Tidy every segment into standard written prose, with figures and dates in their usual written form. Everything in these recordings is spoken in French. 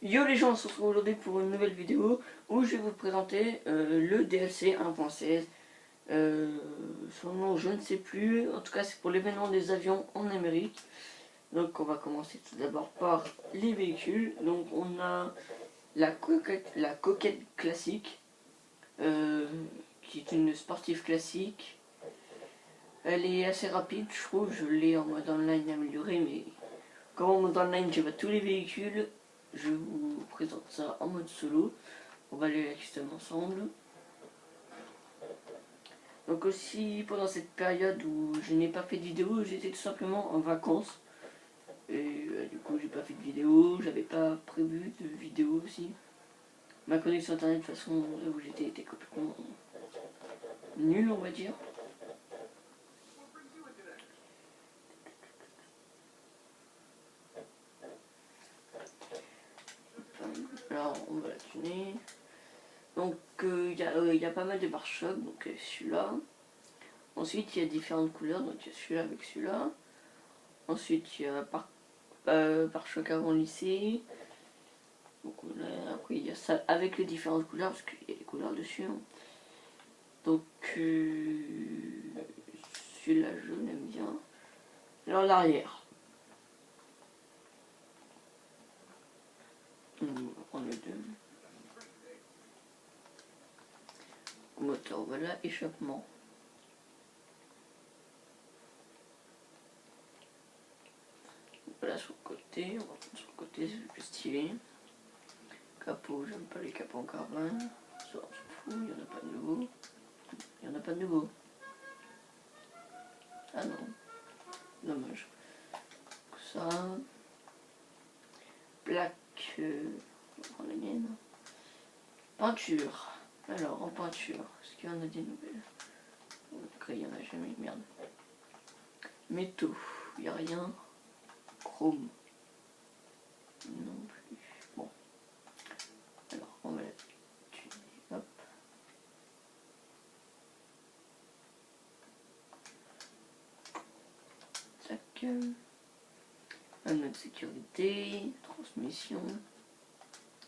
Yo les gens, on se retrouve aujourd'hui pour une nouvelle vidéo où je vais vous présenter le DLC 1.16. Son nom je ne sais plus, en tout cas c'est pour l'événement des avions en Amérique. Donc on va commencer tout d'abord par les véhicules. Donc on a la coquette classique, qui est une sportive classique. Elle est assez rapide, je trouve, je l'ai en mode online amélioré, mais comme en mode online j'ai pas tous les véhicules, je vous présente ça en mode solo. On va aller la custom ensemble. Donc aussi pendant cette période où je n'ai pas fait de vidéo, j'étais tout simplement en vacances. Et du coup j'ai pas fait de vidéo, j'avais pas prévu de vidéo aussi. Ma connexion internet de toute façon là où j'étais était complètement nulle on va dire. Alors on va la tuner. Donc il y a pas mal de pare-chocs, donc celui-là. Ensuite il y a différentes couleurs, donc il y a celui-là avec celui-là. Ensuite il y a pare-choc avant lissé. Donc après il y a ça avec les différentes couleurs, parce qu'il y a des couleurs dessus. Hein. Donc celui-là je l'aime bien. Alors l'arrière. On va prendre les deux. Moteur, voilà, échappement. Voilà sur le côté, on va prendre sur le côté, c'est le plus stylé. Capot, j'aime pas les capots en carbone. Ça on s'en fout, il n'y en a pas de nouveau. Il n'y en a pas de nouveau. Ah non, dommage. Ça. Plaque, on va prendre la mienne. Peinture. Alors en peinture, est-ce qu'il y en a des nouvelles? Ok, il n'y en a jamais, merde. Métaux, il n'y a rien. Chrome. Non plus. Bon. Alors on va la tuner. Hop. Tac. Un autre sécurité. Transmission.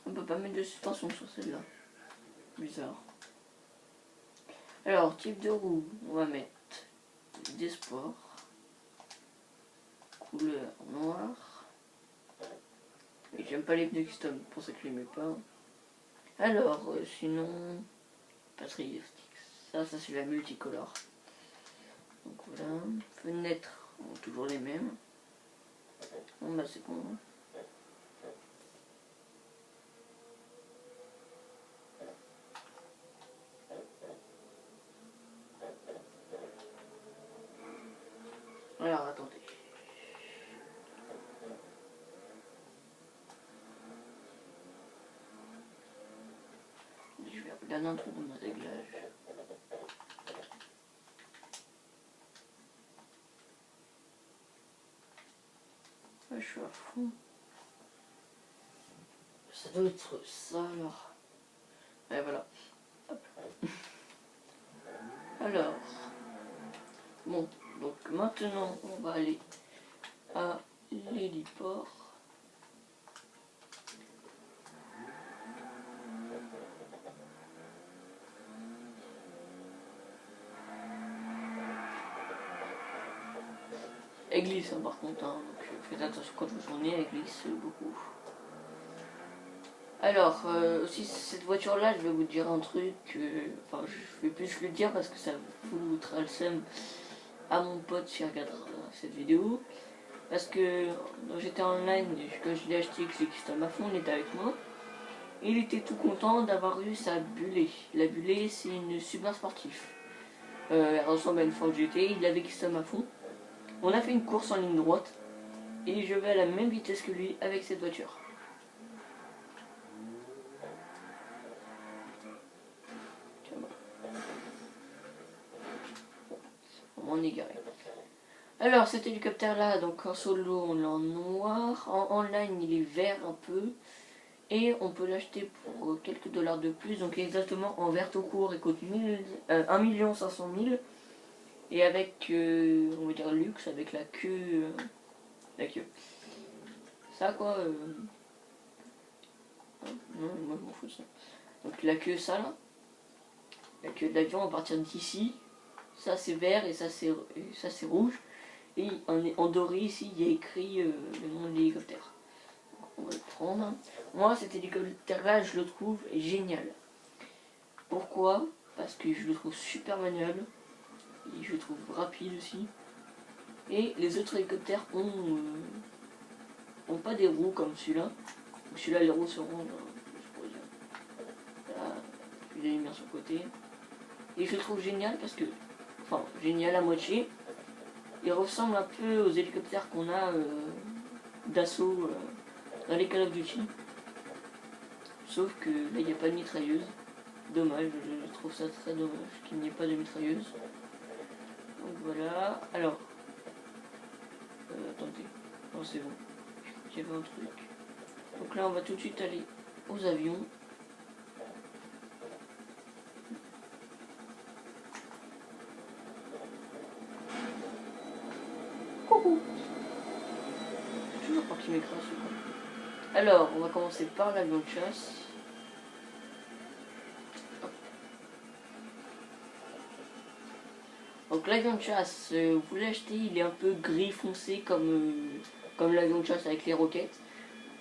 On peut pas mettre de suspension sur celle-là. Bizarre. Alors, type de roue, on va mettre des sports. Couleur noire. Et j'aime pas les pneus custom, pour ça que je les mets pas. Alors, sinon, Patriotics. Ça c'est la multicolore. Donc voilà. Fenêtres, bon, toujours les mêmes. Bon bah c'est bon. Alors attendez. Je vais regarder un truc dans mon réglage. Ouais, je suis à fond. Ça doit être ça alors. Et voilà. Hop. Alors. Bon, donc maintenant on va aller à l'héliport. Elle glisse hein, par contre, hein, donc faites attention quand vous tournez, elle glisse beaucoup. Alors, aussi cette voiture là, je vais vous dire un truc, enfin je vais plus le dire parce que ça vous foutra le seum à mon pote qui regardera cette vidéo. Parce que j'étais en ligne, quand je l'ai acheté, que c'est Custom à fond, il était avec moi. Il était tout content d'avoir eu sa Bullet. La Bullet c'est une super sportive. Elle ressemble à une Ford GT, il l'avait Custom à fond. On a fait une course en ligne droite et je vais à la même vitesse que lui avec cette voiture. On est garé. Alors cet hélicoptère là, donc en solo on l'a en noir, en online il est vert un peu. Et on peut l'acheter pour quelques dollars de plus, donc exactement en vert au court, il coûte 1 500 000. Et avec, on va dire luxe, avec la queue. Ça quoi, fout ça. Donc la queue, ça là. La queue de l'avion à partir d'ici. Ça c'est vert et ça c'est rouge. Et en doré ici, il y a écrit le nom de l'hélicoptère. On va le prendre. Moi, cet hélicoptère-là, je le trouve génial. Pourquoi? Parce que je le trouve super maniable. Et je le trouve rapide aussi. Et les autres hélicoptères ont pas des roues comme celui-là. Celui-là, les roues seront là, puis la lumière sur le côté. Et je le trouve génial parce que, enfin, génial à moitié. Il ressemble un peu aux hélicoptères qu'on a d'assaut dans les Call of Duty. Sauf que là, il n'y a pas de mitrailleuse. Dommage, je trouve ça très dommage qu'il n'y ait pas de mitrailleuse. Donc voilà. Alors, attendez. Non, c'est bon. Il y avait un truc. Donc là, on va tout de suite aller aux avions. Coucou. Toujours pas qu'il m'écrase ou quoi. Alors, on va commencer par l'avion de chasse. Donc l'avion de chasse, vous l'achetez, il est un peu gris foncé comme l'avion de chasse avec les roquettes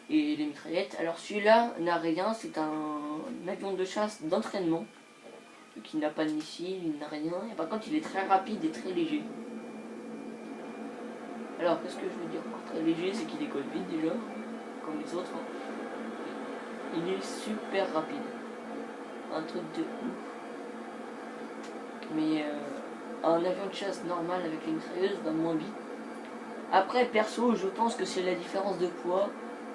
et les mitraillettes. Alors celui-là n'a rien, c'est un avion de chasse d'entraînement qui n'a pas de missile, il n'a rien. Et par contre il est très rapide et très léger. Alors qu'est-ce que je veux dire par très léger, c'est qu'il décolle vite déjà, comme les autres. Il est super rapide. Un truc de ouf. Mais un avion de chasse normal avec les mitrailleuses va moins vite. Après, perso, je pense que c'est la différence de poids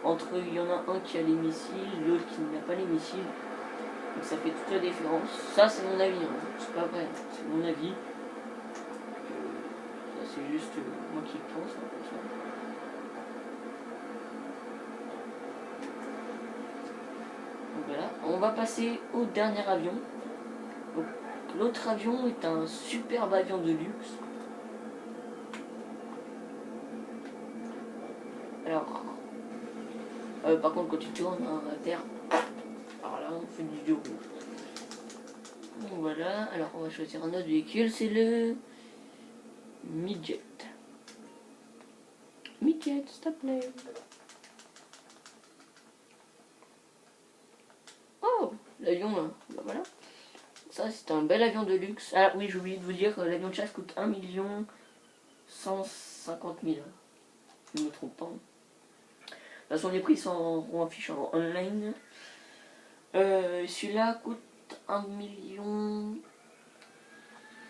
entre il y en a un qui a les missiles, l'autre qui n'a pas les missiles. Donc ça fait toute la différence. Ça, c'est mon avis, hein. C'est pas vrai, c'est mon avis. Ça, c'est juste moi qui le pense, hein, comme ça. Donc voilà, on va passer au dernier avion. L'autre avion est un superbe avion de luxe. Alors, par contre, quand tu tournes à terre, alors là, on fait du vieux rouge. Donc voilà, alors on va choisir un autre véhicule, c'est le Midget. Midget, s'il te plaît. Oh, l'avion là, bah voilà. Ça, c'est un bel avion de luxe. Ah oui, j'ai oublié de vous dire que l'avion de chasse coûte 1 150 000. Je ne me trompe pas. De toute façon, les prix seront affichés en online. Celui-là coûte 1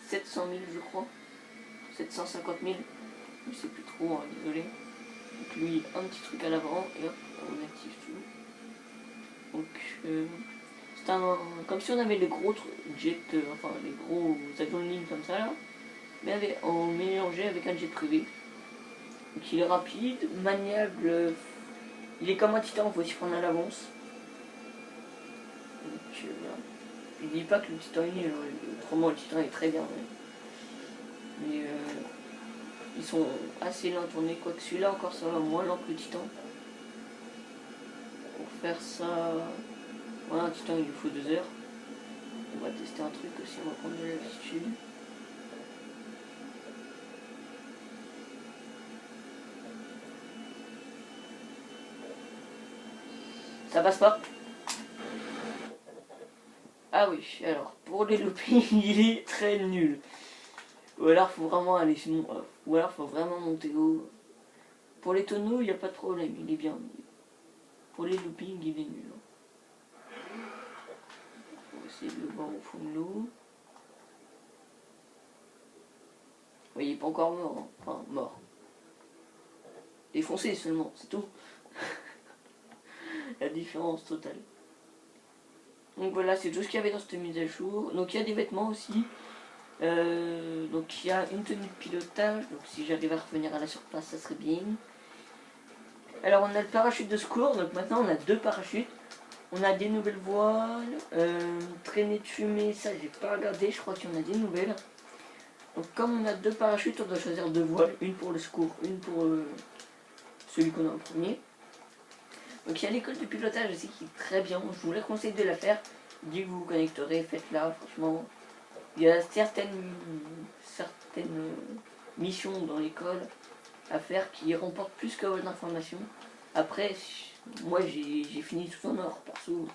700 000, je crois. 750 000. Je sais plus trop, hein, désolé. Donc lui, un petit truc à l'avant et hop, on active tout. Donc, c'est comme si on avait les gros jets, enfin les gros avions de ligne comme ça là, mais on mélangeait avec un jet privé. Donc il est rapide, maniable, il est comme un titan, il faut s'y prendre à l'avance. Donc voilà. Je dis pas que le titan est nul, autrement le titan est très bien. Mais ils sont assez lents à tourner, quoique celui-là encore ça va moins lent que le titan. Pour faire ça, voilà, un titan il lui faut 2 heures. On va tester un truc aussi, on va prendre de l'altitude. Ça passe pas. Ah oui, alors pour les loopings, il est très nul. Ou alors faut vraiment aller ou alors faut vraiment monter haut. Pour les tonneaux, il n'y a pas de problème, il est bien. Pour les loopings, il est nul. Faut essayer de le voir au fond de l'eau. Oui, il n'est pas encore mort, hein. Enfin mort. Défoncé seulement, c'est tout. La différence totale. Donc voilà, c'est tout ce qu'il y avait dans cette mise à jour. Donc il y a des vêtements aussi. Donc il y a une tenue de pilotage. Donc si j'arrive à revenir à la surface, ça serait bien. Alors on a le parachute de secours. Donc maintenant on a 2 parachutes. On a des nouvelles voiles. Traînée de fumée, ça j'ai pas regardé. Je crois qu'il y en a des nouvelles. Donc comme on a 2 parachutes, on doit choisir 2 voiles. Une pour le secours, une pour celui qu'on a en premier. Donc il y a l'école de pilotage aussi qui est très bien, je vous la conseille de la faire. Dès que vous vous connecterez, faites-la, franchement. Il y a certaines missions dans l'école à faire qui remportent plus que votre information. Après, moi j'ai fini tout en or, perso.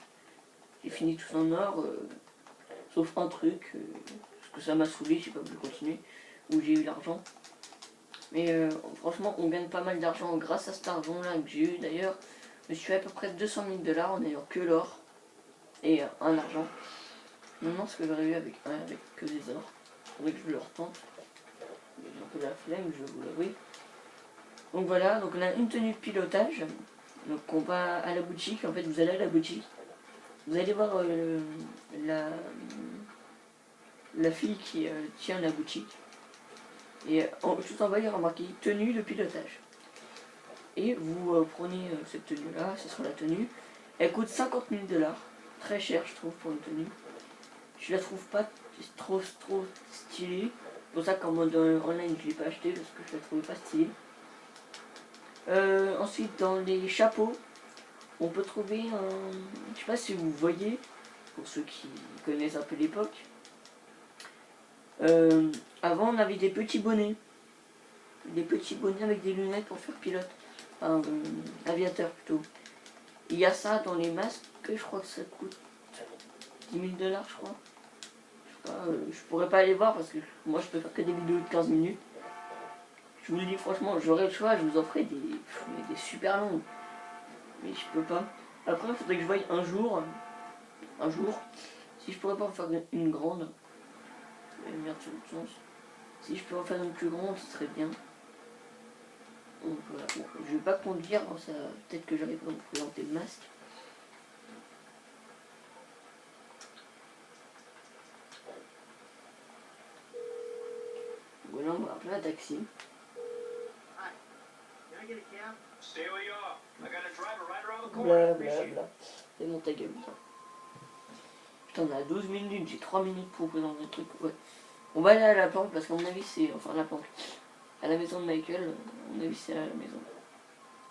J'ai fini tout en or, sauf un truc, parce que ça m'a saoulé, j'ai pas voulu continuer, où j'ai eu l'argent. Mais franchement, on gagne pas mal d'argent grâce à cet argent-là que j'ai eu d'ailleurs. Je me suis fait à peu près 200 000 $ en ayant que l'or et un argent. Maintenant, ce que j'aurais eu avec que des ors, faudrait que je le retente. J'ai un peu la flemme, je vous l'avoue. Donc voilà, donc on a une tenue de pilotage. Donc on va à la boutique, en fait vous allez à la boutique. Vous allez voir la fille qui tient la boutique. Et tout en bas il y aura marqué tenue de pilotage. Et vous prenez cette tenue là, ce sera la tenue. Elle coûte 50 000 $. Très cher je trouve pour une tenue. Je la trouve pas trop stylée. C'est pour ça qu'en mode online je l'ai pas acheté parce que je la trouvais pas stylée. Ensuite dans les chapeaux, on peut trouver un... Je sais pas si vous voyez, pour ceux qui connaissent un peu l'époque. Avant on avait des petits bonnets. Des petits bonnets avec des lunettes pour faire pilote. Enfin, aviateur plutôt. Il y a ça dans les masques, je crois que ça coûte 10 000 $, je crois. Je pourrais pas aller voir parce que moi je peux faire que des vidéos de 15 minutes. Je vous le dis franchement, j'aurais le choix, je vous en ferai des super longues. Mais je peux pas. Après il faudrait que je voie un jour, si je pourrais pas en faire une grande. Merde sur le sens. Si je peux en faire une plus grande, ce serait bien. Donc voilà, bon, je vais pas conduire, ça peut-être que j'arrive à vous présenter le masque. Voilà, on va appeler un taxi. Blablabla. C'est bon, ta gueule. Putain, on a 12 minutes, j'ai 3 minutes pour vous présenter le truc. Ouais. On va aller à la planque parce qu'à mon avis c'est... Enfin la planque. À la maison de Michael, à mon avis c'est à la maison.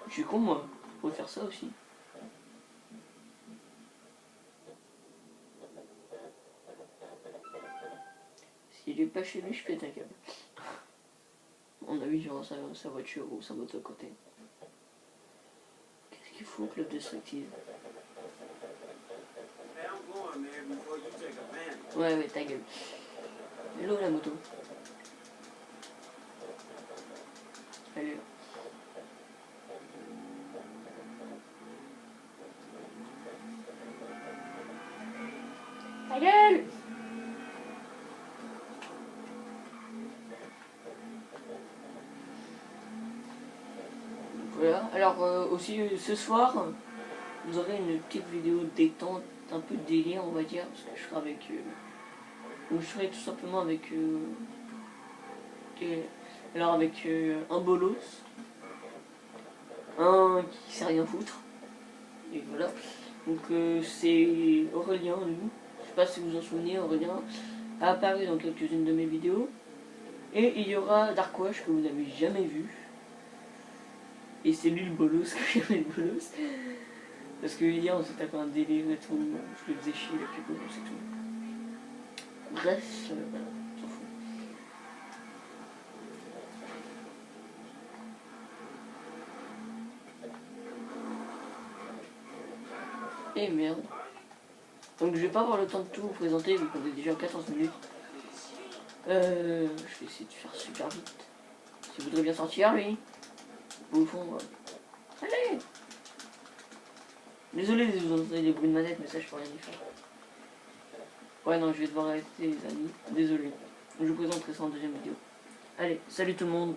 Je suis con moi, faut faire ça aussi. S'il est pas chez lui, je pète un câble. À mon avis, genre sa voiture ou sa moto à côté. Qu'est-ce qu'il faut, club destructive? Ouais, ta gueule. Hello la moto. Elle est là. Ta gueule! Voilà, alors aussi ce soir, vous aurez une petite vidéo détente, un peu de délire on va dire, parce que je serai avec... je serai tout simplement avec... alors avec un bolos, un qui sait rien foutre, et voilà. Donc c'est Aurélien, lui, je sais pas si vous en souvenez, Aurélien a apparu dans quelques-unes de mes vidéos. Et il y aura Darkwash que vous n'avez jamais vu. Et c'est lui le bolos que j'aimais le bolos. Parce que hier on s'est tapé un délire et tout, je le faisais chier le plus bolos et tout. Bref, voilà, on s'en fout. Et merde. Donc je vais pas avoir le temps de tout vous présenter vu qu'on est déjà à 14 minutes. Je vais essayer de faire super vite. S'il voudrait bien sortir lui. Au fond, allez. Désolé si vous entendez des bruits de manette, mais ça je peux rien y faire. Ouais non, je vais devoir arrêter les amis. Désolé. Je vous présenterai ça en deuxième vidéo. Allez, salut tout le monde.